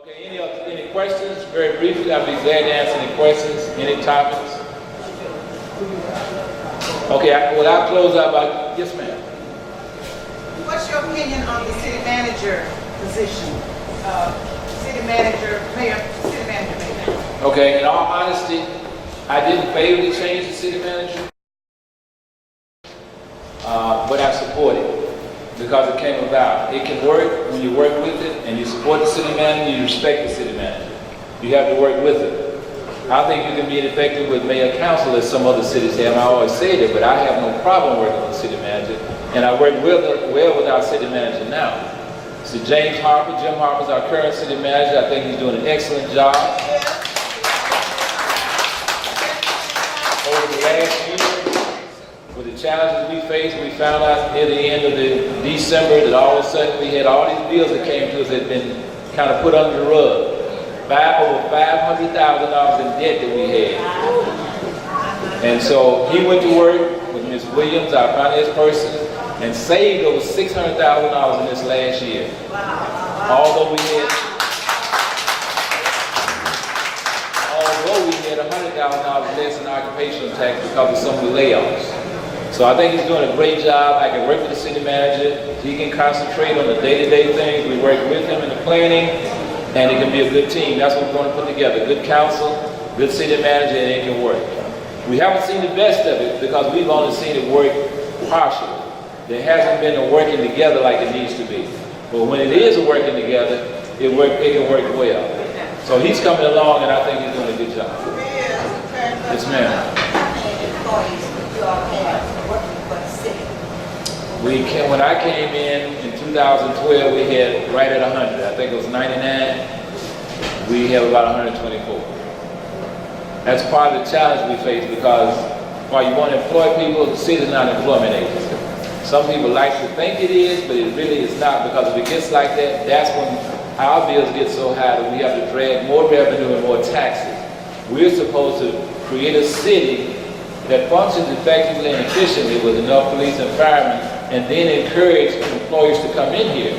Okay, any questions? Very briefly, I'll be glad to answer any questions, any topics. Okay, I'll close out by, yes ma'am. What's your opinion on the city manager position? City manager, mayor. Okay, in all honesty, I didn't favor to change the city manager, but I support it because it came about. It can work when you work with it and you support the city manager, you respect the city manager. You have to work with it. I think you can be effective with mayor council as some other cities have. I always say that, but I have no problem working with the city manager, and I work well with our city manager now. So Jim Harper's our current city manager. I think he's doing an excellent job. Over the last year, with the challenges we faced, we found out near the end of December that all of a sudden we had all these bills that came to us that had been kind of put under the rug. Over $500,000 in debt that we had. And so he went to work with Ms. Williams, our finance person, and saved over $600,000 in this last year. Although we had $100,000 less in occupational tax because of some of the layoffs. So I think he's doing a great job. I can work with the city manager. He can concentrate on the day-to-day things. We work with him in the planning. And it can be a good team. That's what we're going to put together. Good council, good city manager, and it can work. We haven't seen the best of it because we've only seen it work partially. There hasn't been a working together like it needs to be. But when it is a working together, it can work well. So he's coming along, and I think he's doing a good job. Yes, ma'am. When I came in 2012, we had right at 100. I think it was 99. We have about 124. That's part of the challenge we face because while you want to employ people, the city is not an employment agency. Some people like to think it is, but it really is not, because if it gets like that, that's when our bills get so high that we have to drag more revenue and more taxes. We're supposed to create a city that functions effectively and efficiently with enough police and firemen, and then encourage employers to come in here.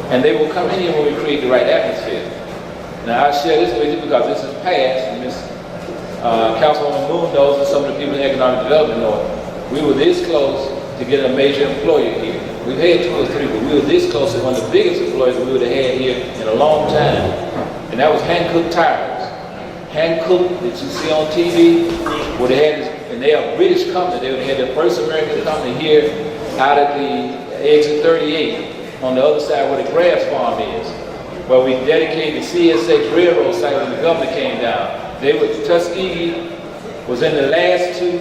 And they will come in here when we create the right atmosphere. Now, I share this with you because this is past, and Ms. Councilwoman Moon knows, and some of the people in economic development know it. We were this close to getting a major employer here. We've had 2 or 3, but we were this close to one of the biggest employers we would have had here in a long time. And that was Haygood tires. Haygood that you see on TV would have had this, and they are a British company. They would have had the first American company here out at the exit 38 on the other side where the grass farm is, where we dedicated the CSX railroad site when the government came down. Tuskegee was in the last 2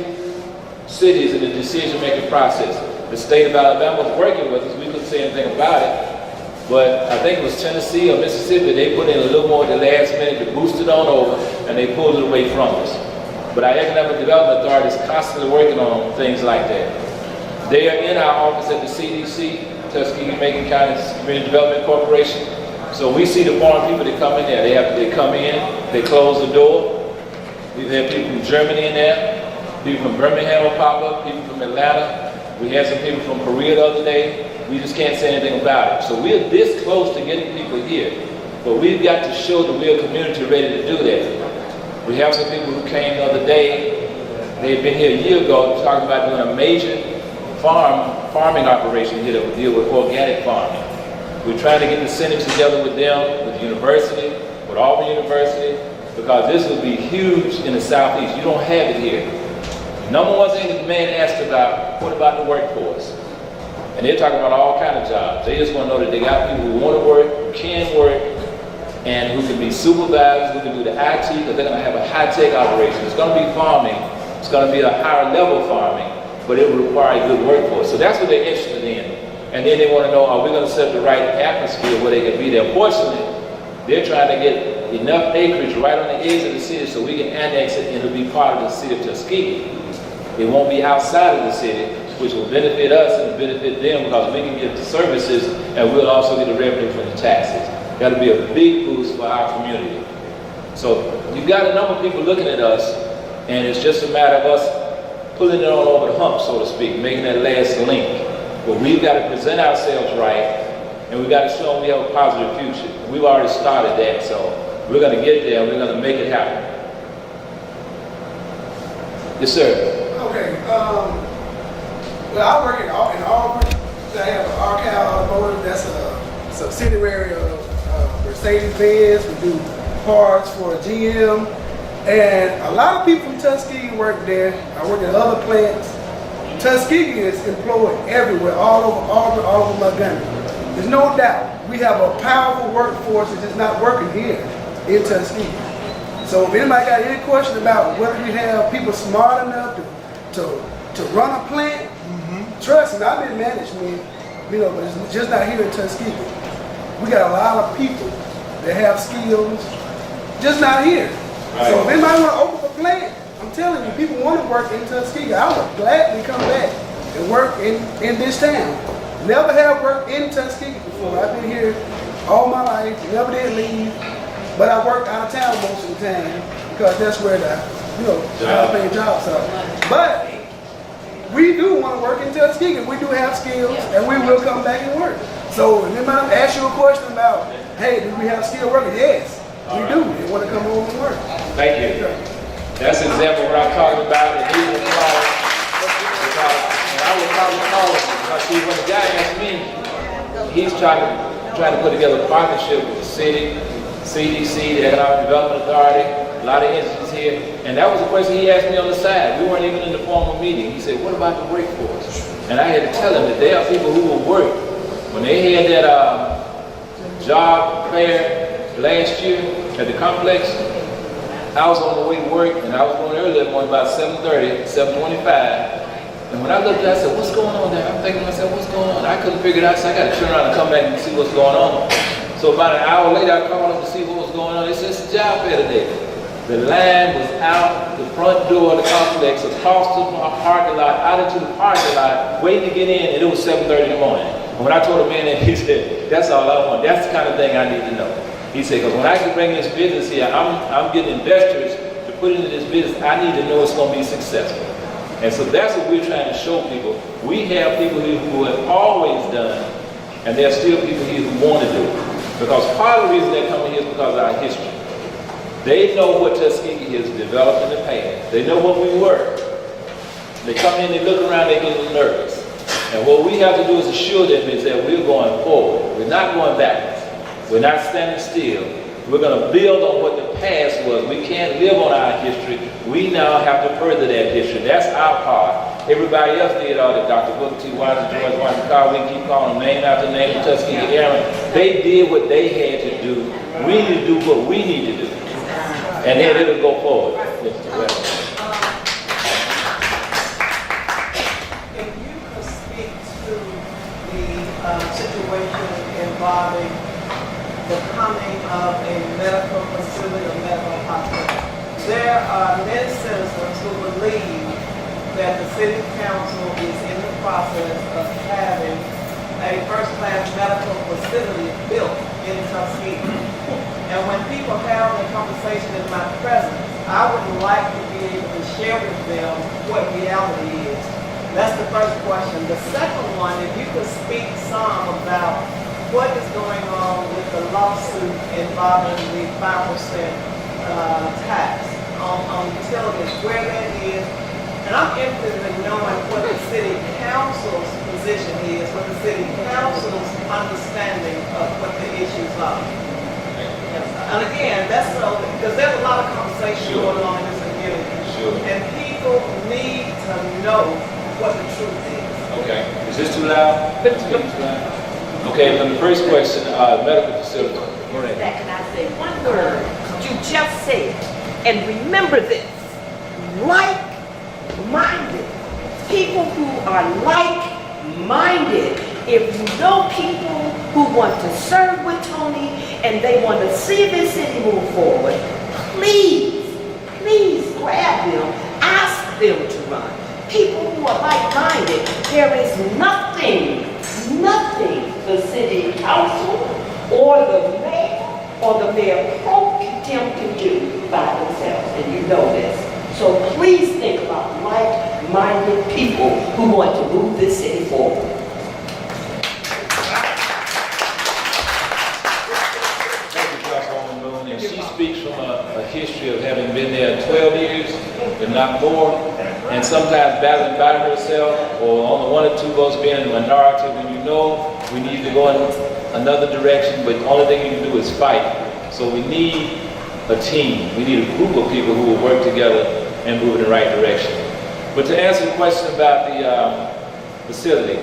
cities in the decision-making process. The state of Alabama was working with us. We couldn't say anything about it, but I think it was Tennessee or Mississippi. They put in a little more at the last minute to boost it on over, and they pulled it away from us. But our Economic Development Authority is constantly working on things like that. They are in our office at the CDC, Tuskegee-Macon County Community Development Corporation. So we see the foreign people that come in there. They come in, they close the door. We've had people from Germany in there, people from Birmingham will pop up, people from Atlanta. We had some people from Korea the other day. We just can't say anything about it. So we're this close to getting people here. But we've got to show that we're a community ready to do that. We have some people who came the other day. They had been here a year ago talking about doing a major farming operation here that would deal with organic farming. We're trying to get incentives together with them, with the university, with Auburn University, because this would be huge in the Southeast. You don't have it here. Number one thing that the man asked about, what about the workforce? And they're talking about all kinds of jobs. They just want to know that they got people who want to work, who can work, and who can be supervisors, who can do the IT, because they're going to have a high-tech operation. It's going to be farming. It's going to be a higher level farming, but it will require a good workforce. So that's what they're interested in. And then they want to know, are we going to set the right atmosphere where they can be there? Fortunately, they're trying to get enough acreage right on the edge of the city so we can annex it and it'll be part of the city of Tuskegee. It won't be outside of the city, which will benefit us and benefit them because we can get the services and we'll also get the revenue from the taxes. That'll be a big boost for our community. So you've got a number of people looking at us, and it's just a matter of us pulling it on over the hump, so to speak, making that last link. But we've got to present ourselves right, and we got to show them we have a positive future. We've already started that, so we're going to get there and we're going to make it happen. Yes, sir. Okay. Well, I work in Auburn. I have an Arcal Automotive. That's a subsidiary of Mercedes-Benz. We do parts for GM. And a lot of people from Tuskegee work there. I work at other plants. Tuskegee is employed everywhere, all over Auburn, all over Montgomery. There's no doubt we have a powerful workforce that's just not working here in Tuskegee. So if anybody got any question about whether we have people smart enough to run a plant, trust me, I've been in management, but it's just not here in Tuskegee. We got a lot of people that have skills, just not here. Right. So if anybody want to open up a plant, I'm telling you, people want to work in Tuskegee. I would gladly come back and work in this town. Never have worked in Tuskegee before. I've been here all my life, never did leave, but I work out of town most of the time because that's where the high-paying jobs are. But we do want to work in Tuskegee. We do have skills, and we will come back and work. So if anybody ask you a question about, hey, do we have skilled workers? Yes, we do. They want to come home and work. Thank you. That's an example of what I'm talking about. And he was calling, and I was probably calling because see, when the guy asked me, he's trying to put together a partnership with the city, CDC, the Economic Development Authority, a lot of entities here. And that was a question he asked me on the side. We weren't even in the formal meeting. He said, what about the workforce? And I had to tell him that there are people who will work. When they had that job fair last year at the complex, I was on the way to work, and I was going early that morning, about 7:30, 7:25. And when I looked at it, I said, what's going on there? I'm thinking to myself, what's going on? I couldn't figure it out, so I got to turn around and come back and see what's going on. So about an hour later, I called them to see what was going on. They said, it's a job fair today. The line was out the front door of the complex, across the parking lot, out into the parking lot, waiting to get in, and it was 7:30 in the morning. And when I told the man that, he said, that's all I want. That's the kind of thing I need to know. He said, because when I can bring this business here, I'm getting investors to put into this business. I need to know it's going to be successful. And so that's what we're trying to show people. We have people here who have always done, and there are still people here who want to do it. Because part of the reason they're coming here is because of our history. They know what Tuskegee has developed in the past. They know what we were. They come in, they look around, they get a little nervous. And what we have to do is assure them is that we're going forward. We're not going backwards. We're not standing still. We're going to build on what the past was. We can't live on our history. We now have to further that history. That's our part. Everybody else did all that. Dr. Booker T. Washington, George Washington Carver, we can keep calling them name after name, Tuskegee Airmen. They did what they had to do. We need to do what we need to do. And then it'll go forward. If you could speak to the situation involving the coming of a medical facility or medical hospital. There are many citizens who believe that the city council is in the process of having a first-class medical facility built in Tuskegee. And when people have a conversation in my presence, I would like to be able to share with them what reality is. That's the first question. The second one, if you could speak some about what is going on with the lawsuit involving the 5% tax on utilities, where that is. And I'm interested in knowing what the city council's position is, what the city council's understanding of what the issues are. And again, that's so, because there's a lot of conversation going on in this community. And people need to know what the truth is. Okay. Is this too loud? Okay, then the first question, medical facility. Can I say one word? You just said, and remember this, like-minded. People who are like-minded. If you know people who want to serve with Tony and they want to see this city move forward, please grab them, ask them to run. People who are like-minded, there is nothing the city council or the mayor pro tem can do by themselves, and you know this. So please think about like-minded people who want to move this city forward. not more. And sometimes battling by herself or only 1 or 2 votes being in the minority when you know we need to go in another direction, but the only thing you can do is fight. So we need a team. We need a group of people who will work together and move in the right direction. But to answer the question about the facility,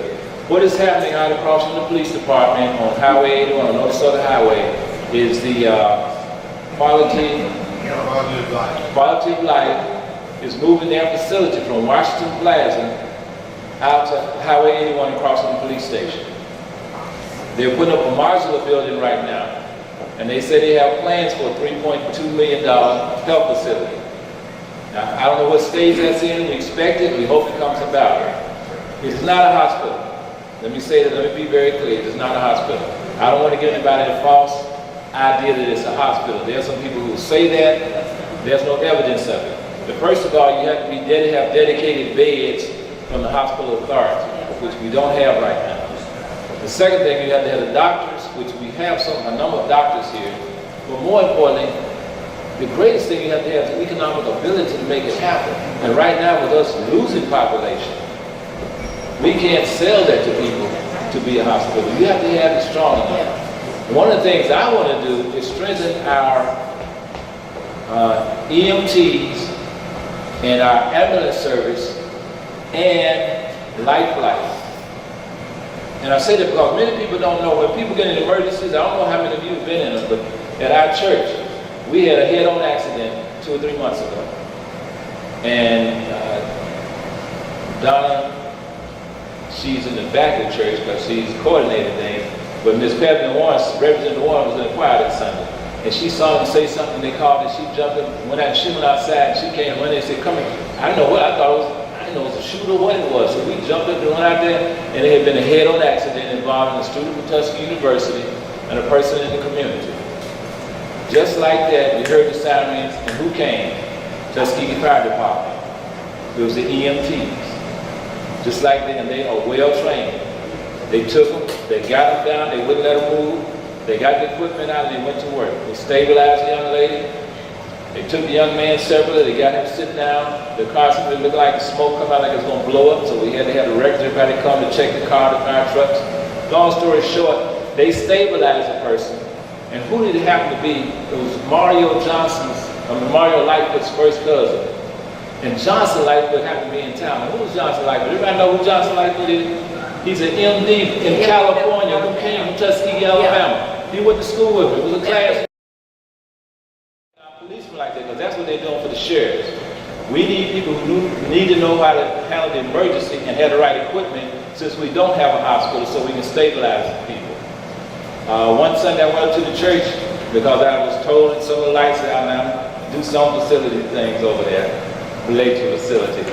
what is happening out across from the police department on Highway 81, on North Southern Highway, is the quality of life is moving their facility from Washington Plaza out to Highway 81 across from the police station. They're putting up a modular building right now, and they say they have plans for a $3.2 million health facility. Now, I don't know what stage that's in. We expect it. We hope it comes about. It is not a hospital. Let me say that. Let me be very clear. It is not a hospital. I don't want to give anybody a false idea that it's a hospital. There are some people who say that. There's no evidence of it. But first of all, you have to have dedicated beds from the hospital authority, which we don't have right now. The second thing, you have to have the doctors, which we have a number of doctors here. But more importantly, the greatest thing you have to have is the economic ability to make it happen. And right now, with us losing population, we can't sell that to people to be a hospital. You have to have it strong enough. One of the things I want to do is strengthen our EMTs and our ambulance service and life flights. And I say that because many people don't know, when people get in emergencies, I don't know how many of you have been in them, but at our church, we had a head-on accident 2 or 3 months ago. And Donna, she's in the back of the church because she's coordinating things, but Ms. Pevin Lawrence, Representative Warren, was in the choir that Sunday. And she saw them say something, they called and she jumped up, she went outside, and she came running and said, come here. I didn't know what, I didn't know it was a shooter or what it was. So we jumped up and went out there, and there had been a head-on accident involving a student from Tuskegee University and a person in the community. Just like that, we heard the sirens, and who came? Tuskegee Fire Department. It was the EMTs. Just like that, and they are well trained. They took them, they got them down, they wouldn't let them move. They got the equipment out and they went to work. They stabilized the young lady. They took the young man separately, they got him to sit down. The car simply looked like the smoke come out like it was going to blow up, so we had to have the wreckers, everybody come to check the car, the fire trucks. Long story short, they stabilized the person. And who did it happen to be? It was Mario Lightfoot's first cousin. And Johnson Lightfoot happened to be in town. Now, who was Johnson Lightfoot? Everybody know who Johnson Lightfoot is? He's an MD in California who came from Tuskegee, Alabama. He went to school with me. It was a class. Policemen like that, because that's what they're doing for the sheriffs. We need people who need to know how to handle the emergency and have the right equipment, since we don't have a hospital, so we can stabilize people. One Sunday I went up to the church because I was told that some of the lights out now do some facility things over there related to the facility.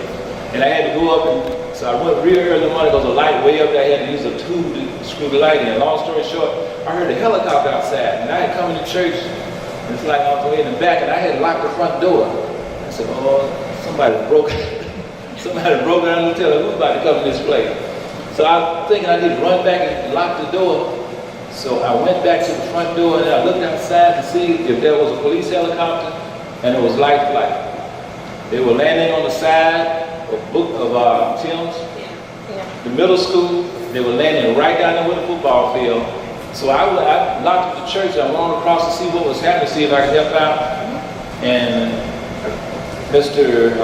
And I had to go up, and so I went real early in the morning because the light way up there, I had to use a tube to screw the light in. Long story short, I heard a helicopter outside, and I had come into church, and it's like I was way in the back, and I had locked the front door. I said, oh, somebody broke it. Somebody broke it. I don't tell her who's about to come in this place. So I was thinking I need to run back and lock the door. So I went back to the front door, and I looked outside to see if there was a police helicopter, and it was life flight. They were landing on the side of Tim's, the middle school. They were landing right down there with the football field. So I locked up the church. I went across to see what was happening, see if I could help out. And Mr.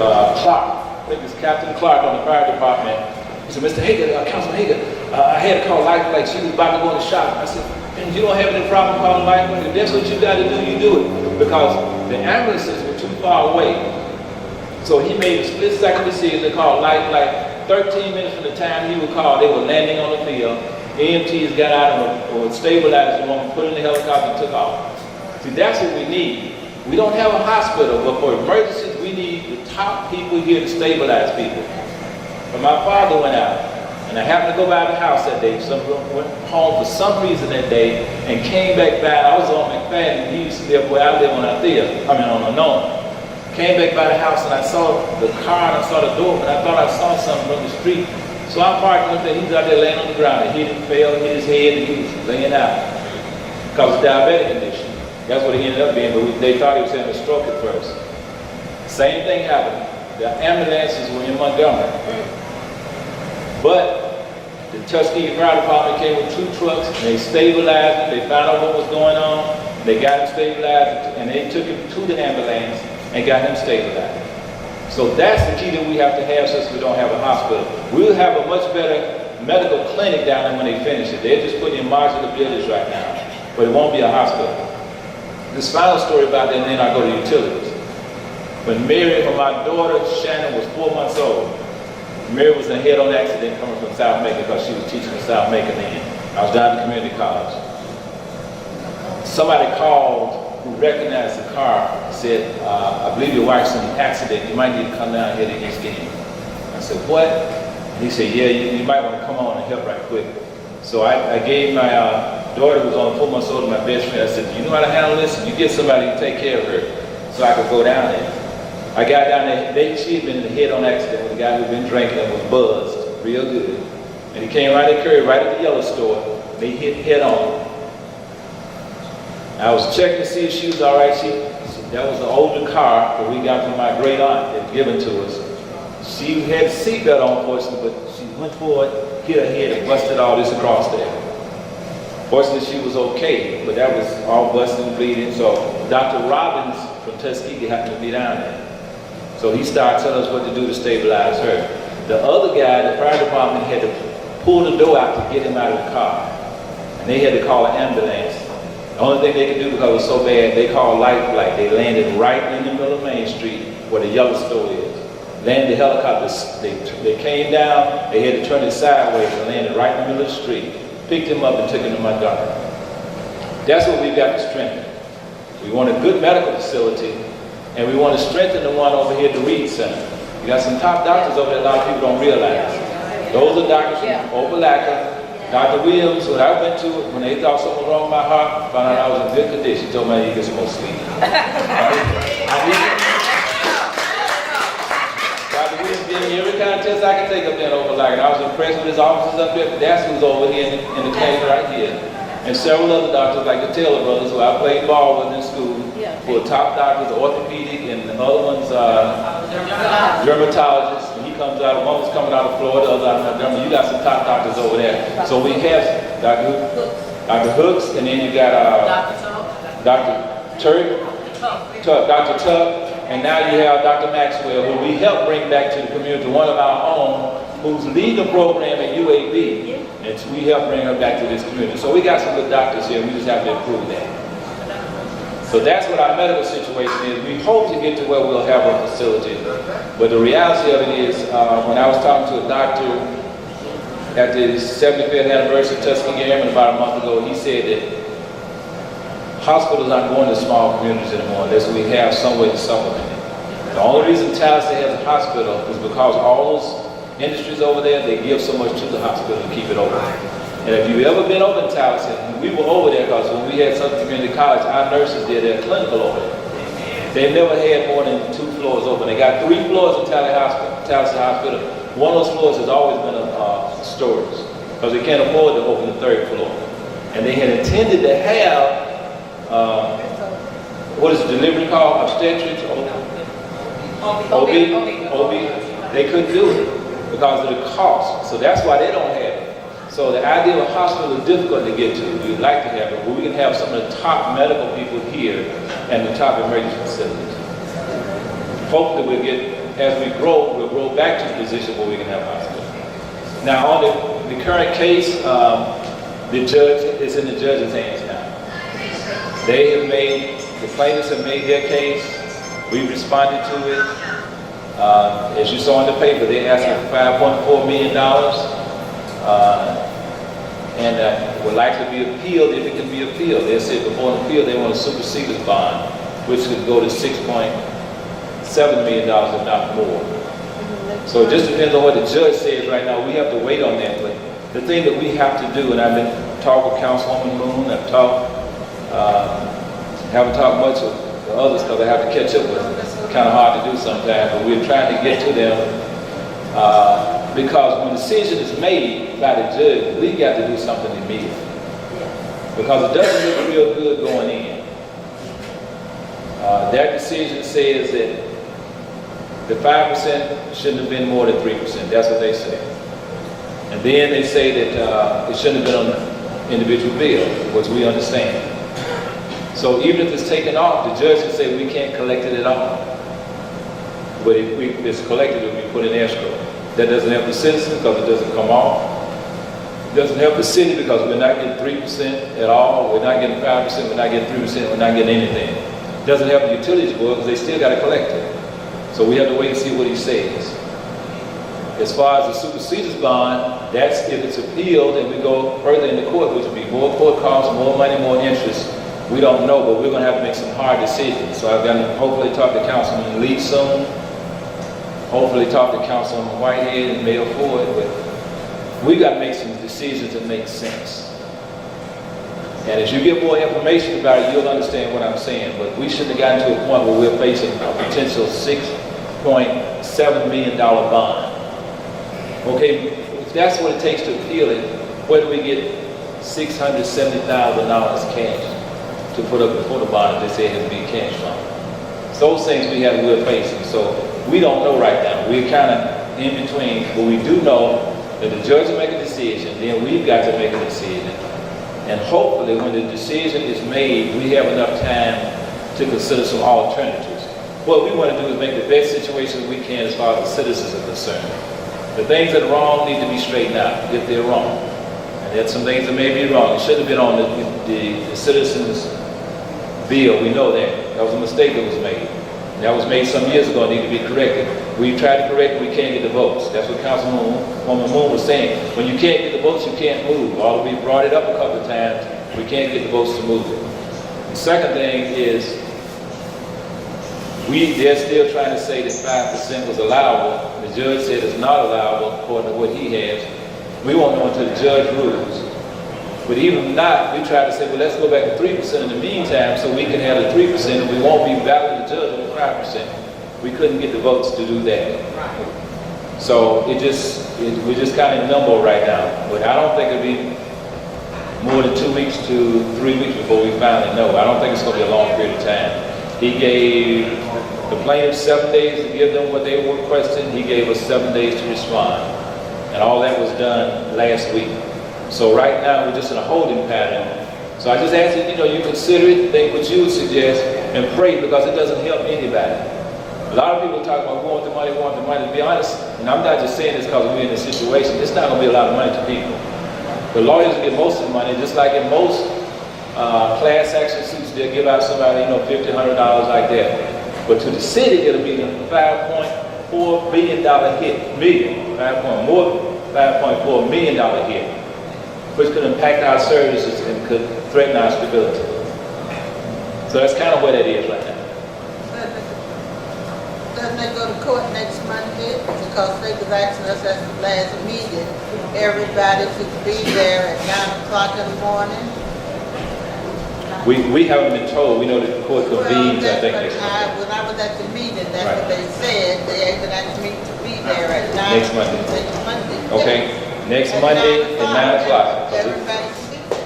Clark, I think it's Captain Clark on the fire department, he said, Mr. Haygood, Councilman Haygood, I had to call life flight. She was about to go in the shop. I said, and you don't have any problem calling life flight. If that's what you got to do, you do it. Because the ambulances were too far away. So he made a split-second decision to call life flight. 13 minutes from the time he would call, they were landing on the field. EMTs got out and stabilized the woman, put in the helicopter, and took off. See, that's what we need. We don't have a hospital, but for emergencies, we need the top people here to stabilize people. But my father went out, and I happened to go by the house that day. Someone went home for some reason that day and came back by. I was on McFadden, and he used to live where I live on Nona. Came back by the house, and I saw the car, and I saw the door, and I thought I saw something from the street. So I parked up there. He was out there laying on the ground. He fell, hit his head, and he was laying out because of diabetic condition. That's what he ended up being, but they thought he was having a stroke at first. Same thing happened. the ambulances were in Montgomery. But the Tuskegee Fire Department came with 2 trucks, and they stabilized it, they found out what was going on, they got him stabilized, and they took him to the ambulance and got him stabilized. So that's the key that we have to have since we don't have a hospital. We'll have a much better medical clinic down there when they finish it. They're just putting in modular buildings right now, but it won't be a hospital. This final story about that, and then I go to utilities. When my daughter Shannon was 4 months old, Mary was in a head-on accident coming from South Macon because she was teaching in South Macon then. I was down at the community college. Somebody called who recognized the car, said, I believe your wife's in an accident. You might need to come down here to East Game. I said, what? He said, yeah, you might want to come on and help right quick. So I gave my daughter, who was only 4 months older, my best friend, I said, you know how to handle this? You get somebody to take care of her. So I could go down there. I got down there, she had been in a head-on accident with a guy who'd been drinking and was buzzed real good. And he came right at Curry, right at the yellow store. They hit head-on. I was checking to see if she was all right. That was an older car that we got from my great aunt that given to us. She had a seatbelt on, fortunately, but she went forward, hit her head, and busted all this across there. Fortunately, she was okay, but that was all busted and bleeding. So Dr. Robbins from Tuskegee happened to be down there. So he started telling us what to do to stabilize her. The other guy, the fire department, had to pull the door out to get him out of the car. And they had to call an ambulance. The only thing they could do because it was so bad, they called Life Flight. They landed right in the middle of Main Street where the yellow store is. Landed the helicopters, they came down, they had to turn it sideways and landed right in the middle of the street. Picked him up and took him to Montgomery. That's what we've got to strengthen. We want a good medical facility, and we want to strengthen the one over here at the Reed Center. You got some top doctors over there a lot of people don't realize. Those are doctors from Opelika. Dr. Williams, when I went to it, when they thought something was wrong with my heart, found out I was in good condition, told me I need to get some more sleep. Dr. Williams gave me every kind of test I could take up there in Opelika, and I was impressed with his offices up there, but that's who's over here in the clinic right here. And several other doctors, like the Taylor brothers, who I played ball with in school, who are top doctors, orthopedic, and the other one's dermatologists. And he comes out, one was coming out of Florida, the other out of Montgomery. You got some top doctors over there. So we have Dr. Hooks, and then you got Dr. Tuck, and now you have Dr. Maxwell, who we helped bring back to the community, one of our own, who's leading the program at UAB. And we help bring her back to this community. So we got some good doctors here, we just have to improve that. So that's what our medical situation is. We hope to get to where we'll have a facility. But the reality of it is, when I was talking to a doctor at the 75th anniversary of Tuskegee Airmen about a month ago, he said that hospitals aren't going to small communities anymore unless we have some way to supplement it. The only reason Tallahassee has a hospital is because all those industries over there, they give so much to the hospital to keep it open. And if you've ever been over in Tallahassee, we were over there because when we had Southern Community College, our nurses did their clinical over there. They've never had more than 2 floors open. They got 3 floors in Tallahassee Hospital. One of those floors has always been a storage because they can't afford to open the 3rd floor. And they had intended to have, what is the delivery called? Obstetrics? OB. They couldn't do it because of the cost. So that's why they don't have it. So the idea of a hospital is difficult to get to. We'd like to have it, but we can have some of the top medical people here and the top emergency facilities. Hopefully we'll get, as we grow, we'll grow back to the position where we can have a hospital. Now on the current case, the judge is in the judge's hands now. They have made, the plaintiffs have made their case. We responded to it. As you saw in the paper, they asked for $5.4 million. And will likely be appealed if it can be appealed. They said before an appeal they want a superseded bond, which could go to $6.7 million if not more. So it just depends on what the judge says right now. We have to wait on that. But the thing that we have to do, and I've been talking with Councilwoman Moon, haven't talked much with the others because I have to catch up with them. It's kind of hard to do sometimes, but we're trying to get to them. Because when a decision is made by the judge, we got to do something immediately. Because it doesn't look real good going in. That decision says that The 5% shouldn't have been more than 3%. That's what they say. And then they say that it shouldn't have been on the individual bill, which we understand. So even if it's taken off, the judge can say we can't collect it at all. But if it's collected, it will be put in escrow. That doesn't help the citizen because it doesn't come off. It doesn't help the city because we're not getting 3% at all. We're not getting 5%. We're not getting 3%. We're not getting anything. It doesn't help the utilities board because they still got to collect it. So we have to wait and see what he says. As far as the supersedence bond, that's if it's appealed and we go further in the court, which would be more court costs, more money, more interest. We don't know, but we're going to have to make some hard decisions. So I've got to hopefully talk to Councilman Lee soon. Hopefully talk to Councilman Whitehead and Mayor Ford. But we got to make some decisions that make sense. And as you get more information about it, you'll understand what I'm saying. But we shouldn't have gotten to a point where we're facing a potential $6.7 million bond. Okay, if that's what it takes to appeal it, where do we get $670,000 cash to put up before the bond if they say it has to be cash from? So those things we're facing. So we don't know right now. We're kind of in between, but we do know that the judge will make a decision, then we've got to make a decision. And hopefully when the decision is made, we have enough time to consider some alternatives. What we want to do is make the best situation we can as far as the citizens are concerned. The things that are wrong need to be straightened out if they're wrong. And there's some things that may be wrong. It should have been on the citizens' bill. We know that. That was a mistake that was made. That was made some years ago and need to be corrected. We tried to correct it, we can't get the votes. That's what Councilwoman Moon was saying. When you can't get the votes, you can't move. Although we brought it up a couple of times, we can't get the votes to move it. The second thing is, they're still trying to say that 5% was allowable. The judge said it's not allowable according to what he has. We won't know until the judge rules. But even not, we try to say, well, let's go back to 3% in the meantime so we can have the 3% and we won't be battling the judge on the 5%. We couldn't get the votes to do that. So we're just kind of in limbo right now. But I don't think it'll be more than 2 weeks to 3 weeks before we finally know. I don't think it's going to be a long period of time. He gave the plaintiffs 7 days to give them what they were requesting. He gave us 7 days to respond. And all that was done last week. So right now, we're just in a holding pattern. So I just ask that, you consider it, think what you would suggest, and pray because it doesn't help anybody. A lot of people talk about we want the money. To be honest, and I'm not just saying this because we're in this situation, it's not going to be a lot of money to people. The lawyers get most of the money, just like in most class action suits, they'll give out somebody, $50, $100 like that. But to the city, it'll be a $5.4 billion hit, $5.4 million hit, which could impact our services and could threaten our stability. So that's kind of where that is right now. Doesn't they go to court next Monday? Because they was asking us at the last meeting, everybody should be there at 9 o'clock in the morning. We haven't been told. We know that the court convenes, I think, next Monday. When I was at the meeting, that's what they said. They even asked me to be there at 9 Next Monday. Next Monday. Okay, next Monday at 9 o'clock. Everybody should be there.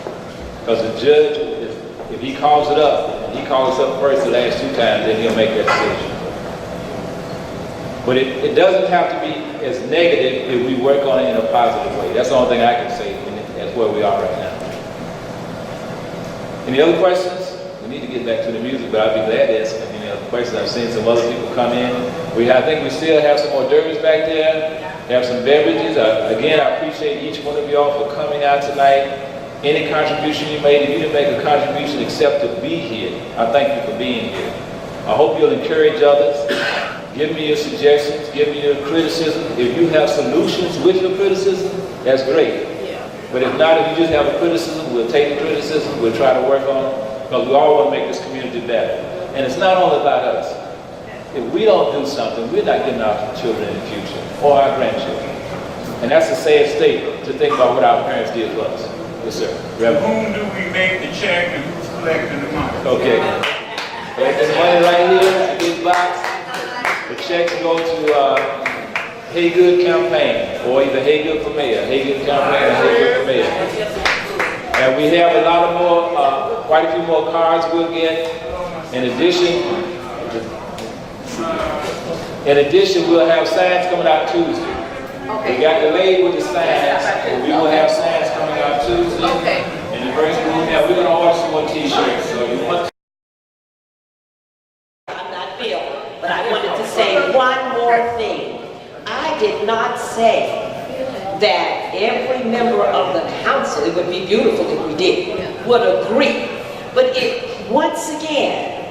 Because the judge, if he calls it up, and he calls us up first the last 2 times, then he'll make that decision. But it doesn't have to be as negative if we work on it in a positive way. That's the only thing I can say, and that's where we are right now. Any other questions? We need to get back to the music, but I'd be glad to answer any other questions. I've seen some other people come in. I think we still have some hors d'oeuvres back there. Have some beverages. Again, I appreciate each one of y'all for coming out tonight. Any contribution you made, if you didn't make a contribution except to be here, I thank you for being here. I hope you'll encourage others. Give me your suggestions, give me your criticism. If you have solutions with your criticism, that's great. But if not, if you just have a criticism, we'll take the criticism, we'll try to work on it, because we all want to make this community better. And it's not only about us. If we don't do something, we're not getting our children in the future, or our grandchildren. And that's a sad state to think about what our parents did for us. Yes, sir. To whom do we make the check and who's collecting the money? Okay. Collect this money right here, this box. The checks go to Haygood campaign, or either Haygood for mayor, Haygood campaign, or Haygood for mayor. And we have a lot of more, quite a few more cards we'll get. In addition, In addition, we'll have signs coming out Tuesday. We got delayed with the signs, but we will have signs coming out Tuesday. Okay. And the first we're going to order some more t-shirts. So you want I'm not Bill, but I wanted to say one more thing. I did not say that every member of the council, it would be beautiful if we did, would agree. But once again,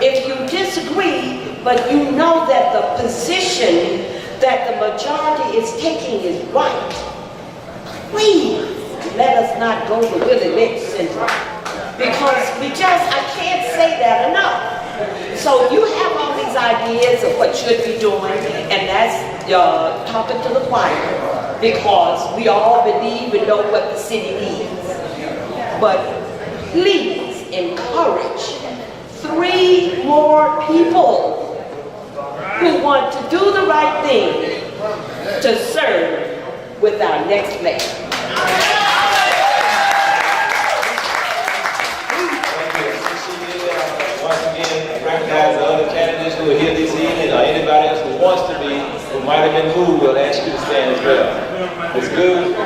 if you disagree, but you know that the position that the majority is taking is right, please let us not go to Willie Lynch syndrome. Because I can't say that enough. So you have all these ideas of what should be doing, and that's talking to the choir, because we all believe and know what the city needs. But please encourage 3 more people who want to do the right thing to serve with our next mayor. once again recognize the other candidates who are here this evening, or anybody else who wants to be, who might have been moved, we'll ask you to stand as well. Ms. Good,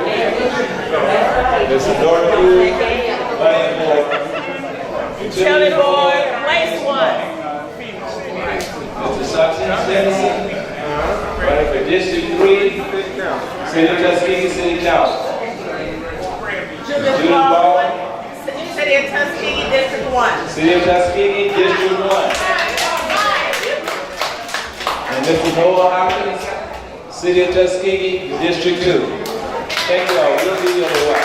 Mr. Northwood, Utility Board, place 1. Mr. Citizen, running for District 3, City of Tuskegee City Council. Judy Ball, City of Tuskegee, District 1. City of Tuskegee, District 1. And Mr. Noah Hopkins, City of Tuskegee, District 2. Thank you all. We'll see you on the way.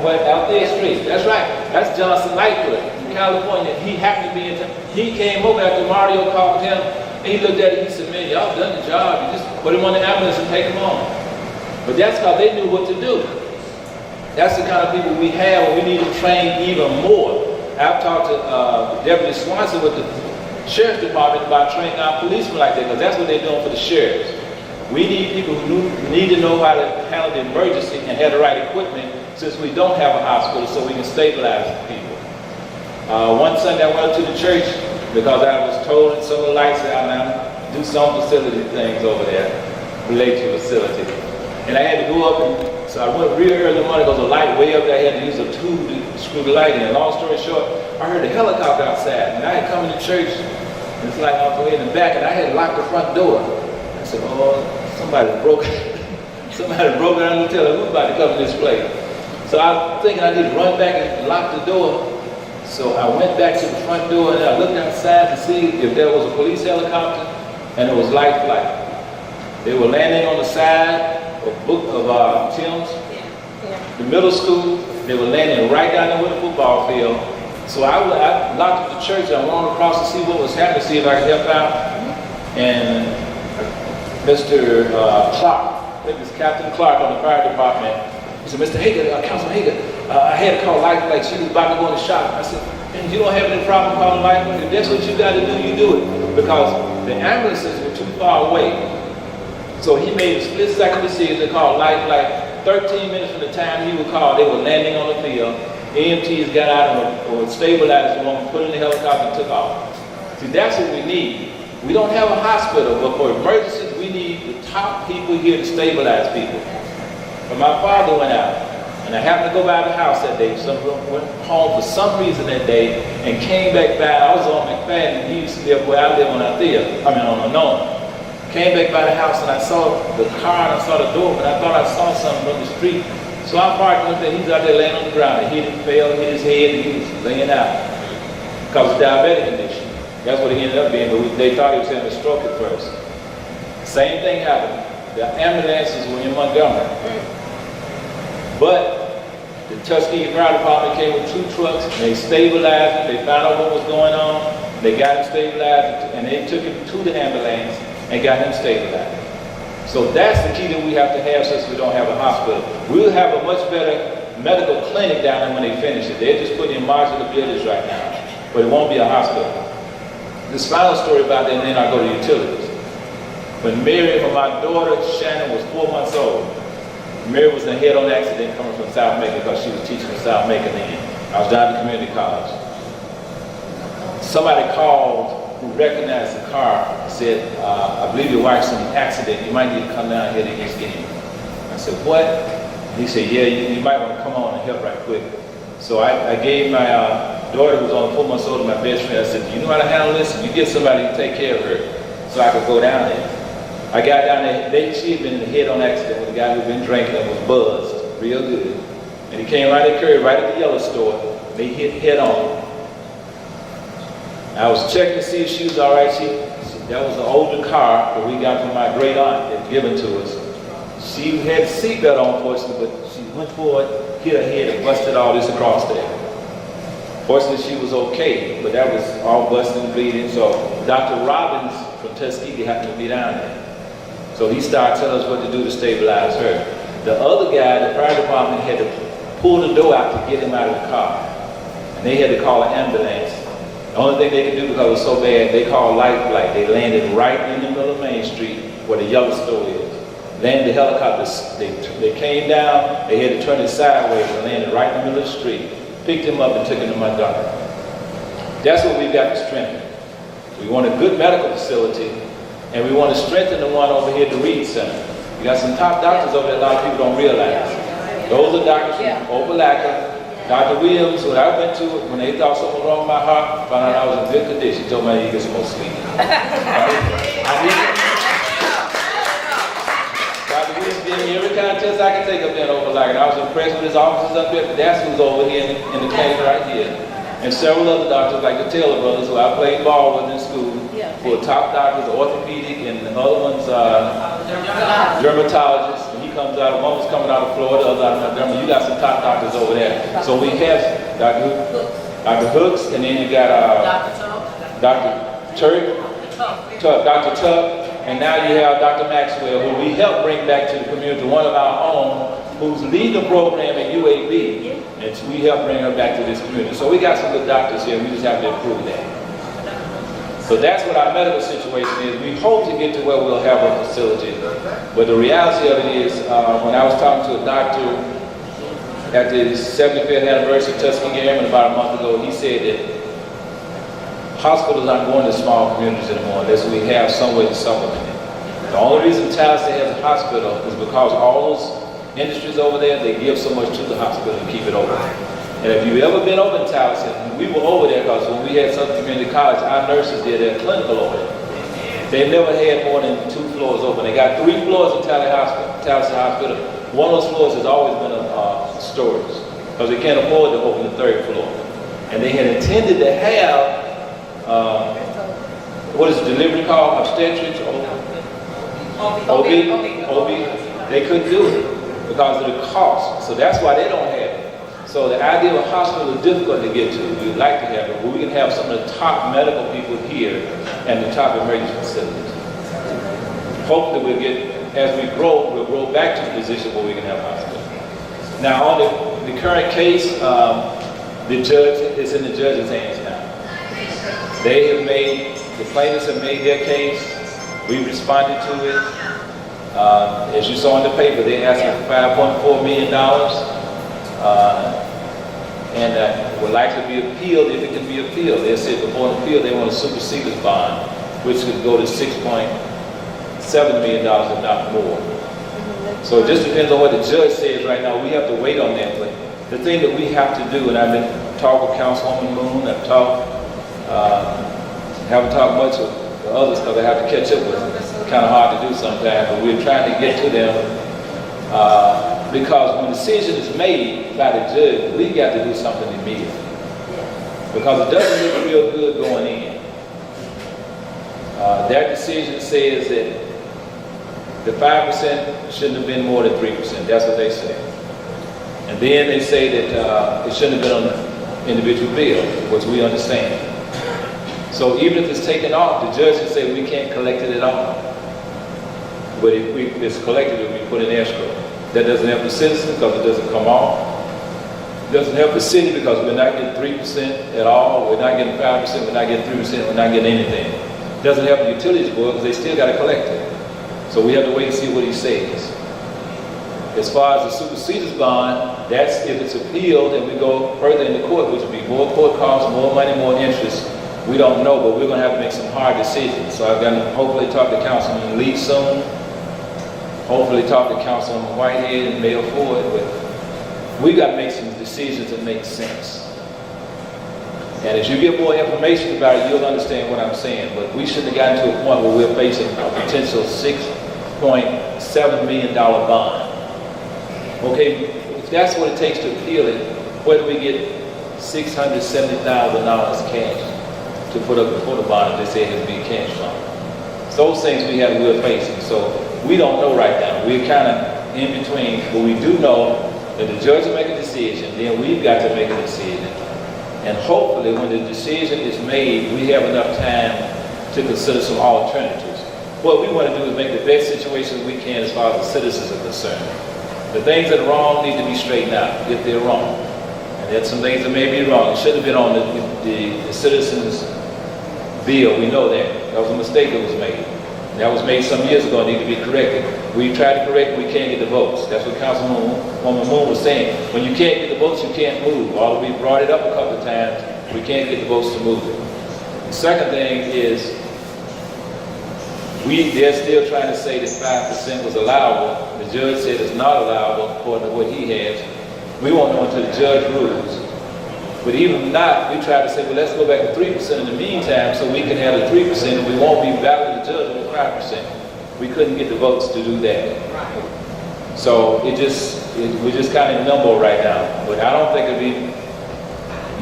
Out there street. That's right. That's Johnson Lightfoot from California. He happened to be in town. He came over after Mario called him, and he looked at it. He said, "Man, y'all done the job. You just put him on the ambulance and take him home." But that's because they knew what to do. That's the kind of people we have, and we need to train even more. I've talked to Deputy Swanson with the Sheriff's Department about training our policemen like that, because that's what they're doing for the sheriffs. We need people who need to know how to handle the emergency and have the right equipment, since we don't have a hospital, so we can stabilize people. One Sunday I went up to the church because I was told that some of the lights out and I do some facility things over there related to facility. And I had to go up, and so I went real early in the morning because the light way up there, I had to use a tube to screw the light in. Long story short, I heard a helicopter outside, and I had come into church, and it's like I was way in the back, and I had locked the front door. I said, "Oh, somebody broke it. Somebody broke it. I'm going to tell her who's about to come in this place." So I was thinking I need to run back and lock the door. So I went back to the front door and I looked outside to see if there was a police helicopter, and it was light flight. They were landing on the side of Tim's, the middle school. They were landing right down there with the football field. So I locked up the church and I went across to see what was happening, see if I could help out. And Mr. Clark, I think it's Captain Clark on the fire department, he said, "Mr. Haygood, Councilman Haygood, I had to call Lifeline. She was about to go in the shop." I said, "And you don't have any problem calling Lifeline? If that's what you got to do, you do it." Because the ambulances were too far away. So he made a split-second decision to call Lifeline. 13 minutes from the time he would call, they were landing on the field. EMTs got out and stabilized the woman, put in the helicopter, and took off. See, that's what we need. We don't have a hospital, but for emergencies, we need the top people here to stabilize people. But my father went out, and I happened to go by the house that day. Someone went home for some reason that day and came back by. I was on McFadden, and he used to live where I live on Anona. Came back by the house, and I saw the car, and I saw the door, but I thought I saw something from the street. So I parked and looked at him. He's out there laying on the ground. He fell, hit his head, and he was laying out because of diabetic condition. That's what he ended up being, but they thought he was having a stroke at first. Same thing happened. The ambulances were in Montgomery. But the Tuskegee Fire Department came with 2 trucks, and they stabilized him, they found out what was going on, they got him stabilized, and they took him to the ambulance and got him stabilized. So that's the key that we have to have, since we don't have a hospital. We'll have a much better medical clinic down there when they finish it. They're just putting in modular buildings right now, but it won't be a hospital. This final story about that, and then I'll go to utilities. When Mary, when my daughter Shannon was 4 months old, Mary was in a head-on accident coming from South Macon because she was teaching in South Macon then. I was down at the community college. Somebody called who recognized the car and said, I believe your wife's in an accident. You might need to come down here to East Guinea. I said, what? And he said, yeah, you might want to come on and help right quick. So I gave my daughter, who was only 4 months older, my best friend, I said, you know how to handle this? You get somebody to take care of her so I could go down there. I got down there, she had been in a head-on accident with a guy who'd been drinking and was buzzed real good. And he came right at the curb, right at the yellow store. They hit head-on. I was checking to see if she was all right. That was an older car that we got from my great aunt that given to us. She had a seatbelt on, fortunately, but she went forward, hit her head, and busted all this across there. Fortunately, she was okay, but that was all busted and bleeding. So Dr. Robbins from Tuskegee happened to be down there. So he started telling us what to do to stabilize her. The other guy, the fire department, had to pull the door out to get him out of the car. And they had to call an ambulance. The only thing they could do because it was so bad, they called life flight. They landed right in the middle of Main Street where the yellow store is. Landed the helicopters, they came down, they had to turn it sideways and landed right in the middle of the street. Picked him up and took him to my doctor. That's what we've got to strengthen. We want a good medical facility, and we want to strengthen the one over here at the Reed Center. We got some top doctors over there a lot of people don't realize. Those are doctors from Opelika. Dr. Williams, when I went to it, when they thought something was wrong with my heart, found out I was in good condition, told me I need to get some more sleep. Dr. Williams gave me every kind of test I could take up there in Opelika, and I was impressed with his officers up there, but that's who's over here in the clinic right here. And several other doctors, like the Taylor brothers, who I played ball with in school, who are top doctors, orthopedic, and the other one's dermatologists. And he comes out, one was coming out of Florida, the other out of Montgomery. You got some top doctors over there. So we have Dr. Hooks, and then you got Dr. Tuck, and now you have Dr. Maxwell, who we helped bring back to the community, one of our own, who's leading the program at UAB, and we helped bring her back to this community. So we got some good doctors here, we just have to improve that. So that's what our medical situation is. We hope to get to where we'll have a facility, but the reality of it is, when I was talking to a doctor at the 75th anniversary of Tuskegee Airmen about a month ago, he said that hospitals aren't going to small communities anymore unless we have some way to supplement it. The only reason Tallahassee has a hospital is because all those industries over there, they give so much to the hospital to keep it open. And if you've ever been over in Tallahassee, we were over there because when we had Southern Community College, our nurses did their clinical over there. They've never had more than 2 floors open. They got 3 floors in Tallahassee Hospital. One of those floors has always been a storage because they can't afford to open the 3rd floor. And they had intended to have, what is the delivery called? Obstetrics? OB. They couldn't do it because of the cost. So that's why they don't have it. So the idea of a hospital is difficult to get to. We'd like to have it, but we can have some of the top medical people here and the top emergency facilities. Hopefully we'll get, as we grow, we'll grow back to the position where we can have a hospital. Now on the current case, the judge, it's in the judge's hands now. They have made, the plaintiffs have made their case. We responded to it. As you saw in the paper, they asked for $5.4 million. And will likely be appealed if it can be appealed. They said before an appeal they want a superseded bond, which could go to $6.7 million, if not more. So it just depends on what the judge says right now. We have to wait on that. But the thing that we have to do, and I've been talking with Councilwoman Moon, haven't talked much with the others because I have to catch up with them. It's kind of hard to do sometimes, but we're trying to get to them. Because when a decision is made by the judge, we got to do something immediately. Because it doesn't look real good going in. Their decision says that the 5% shouldn't have been more than 3%. That's what they say. And then they say that it shouldn't have been on the individual bill, which we understand. So even if it's taken off, the judge can say we can't collect it at all. But if it's collected, it will be put in escrow. That doesn't help the citizen because it doesn't come off. It doesn't help the city because we're not getting 3% at all. We're not getting 5%. We're not getting 3%. We're not getting anything. It doesn't help the utilities board because they still got to collect it. So we have to wait and see what he says. As far as the superseded bond, That's if it's appealed and we go further in the court, which would be more court costs, more money, more interest. We don't know, but we're going to have to make some hard decisions. So I'm going to hopefully talk to Councilman Lee soon. Hopefully talk to Councilman Whitehead and Mayor Ford. But we got to make some decisions that make sense. And as you get more information about it, you'll understand what I'm saying. But we shouldn't have gotten to a point where we're facing a potential $6.7 million bond. Okay, if that's what it takes to appeal it, where do we get $670,000 cash to put up before the bond if they say it has to be cash fund? So those things we're facing. So we don't know right now. We're kind of in between, but we do know that the judge will make a decision, then we've got to make a decision. And hopefully when the decision is made, we have enough time to consider some alternatives. What we want to do is make the best situation we can as far as the citizens are concerned. The things that are wrong need to be straightened out if they're wrong. And there's some things that may be wrong. It shouldn't have been on the citizens' bill. We know that. That was a mistake that was made. That was made some years ago and need to be corrected. We tried to correct it, we can't get the votes. That's what Councilwoman Moon was saying. When you can't get the votes, you can't move. Although we brought it up a couple of times, we can't get the votes to move it. The second thing is, they're still trying to say that 5% was allowable. The judge said it's not allowable according to what he has. We won't know until the judge rules. But even not, we try to say, well, let's go back to 3% in the meantime so we can have the 3% and we won't be battling the judge with 5%. We couldn't get the votes to do that. So we're just kind of in limbo right now. But I don't think it'll be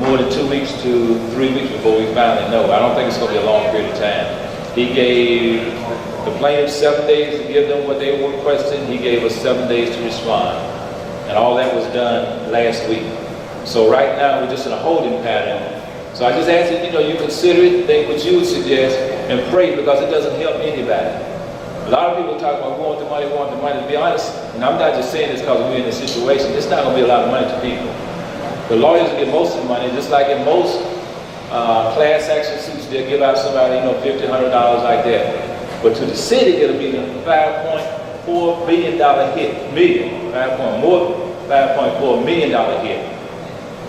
more than 2 weeks to 3 weeks before we finally know. I don't think it's going to be a long period of time. He gave the plaintiffs 7 days to give them what they were requesting. He gave us 7 days to respond. And all that was done last week. So right now, we're just in a holding pattern. So I just ask that, you consider it, think what you would suggest, and pray, because it doesn't help anybody. A lot of people talk about we want the money. To be honest, and I'm not just saying this because we're in this situation, it's not going to be a lot of money to people. The lawyers get most of the money, just like in most class action suits, they'll give out somebody, $50, $100 like that. But to the city, it'll be a $5.4 billion hit, $5.4 million hit,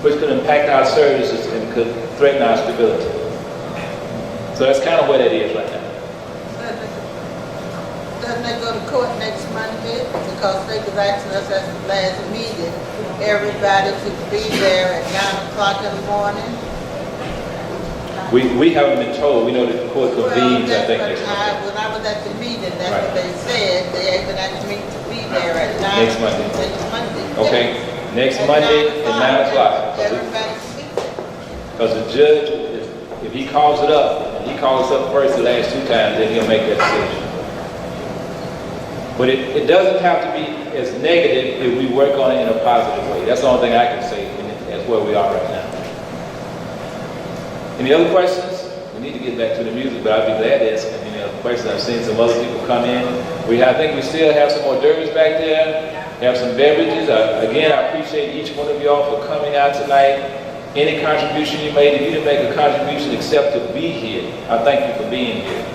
which could impact our services and could threaten our stability. So that's kind of where that is right now. Doesn't they go to court next Monday? Because they was asking us at the last meeting, everybody to be there at 9 o'clock in the morning. We haven't been told. We know that the court convenes, I think, next Monday. When I was at the meeting, that's what they said. They even asked me to be there at 9 Next Monday. Next Monday. Okay, next Monday at 9 o'clock. Everybody speak. Because the judge, if he calls it up, and he calls us up first the last 2 times, then he'll make that decision. But it doesn't have to be as negative if we work on it in a positive way. That's the only thing I can say, and that's where we are right now. Any other questions? We need to get back to the music, but I'd be glad to answer any other questions. I've seen some other people come in. I think we still have some hors d'oeuvres back there, have some beverages. Again, I appreciate each one of y'all for coming out tonight. Any contribution you made, if you didn't make a contribution except to be here, I thank you for being here.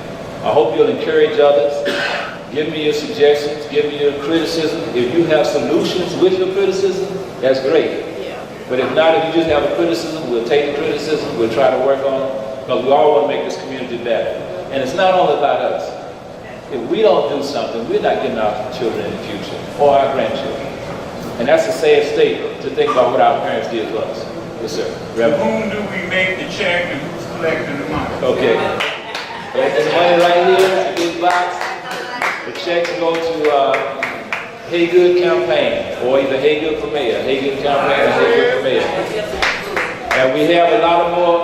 I hope you'll encourage others. Give me your suggestions, give me your criticism. If you have solutions with your criticism, that's great. Yeah. But if not, if you just have a criticism, we'll take the criticism, we'll try to work on it, because we all want to make this community better. And it's not only about us. If we don't do something, we're not getting our children in the future, or our grandchildren. And that's a sad state to think about what our parents did to us. Yes, sir. To whom do we make the check and who's collecting the money? Okay. There's this money right here, big box. The checks go to Haygood campaign, or either Haygood for mayor, Haygood campaign or Haygood for mayor. And we have a lot of more,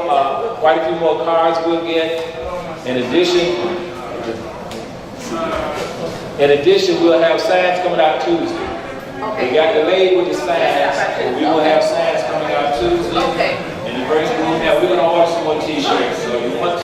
quite a few more cards we'll get. In addition, we'll have signs coming out Tuesday. We got delayed with the signs, but we will have signs coming out Tuesday. Okay. And the first room, we're going to order some more t-shirts. So you want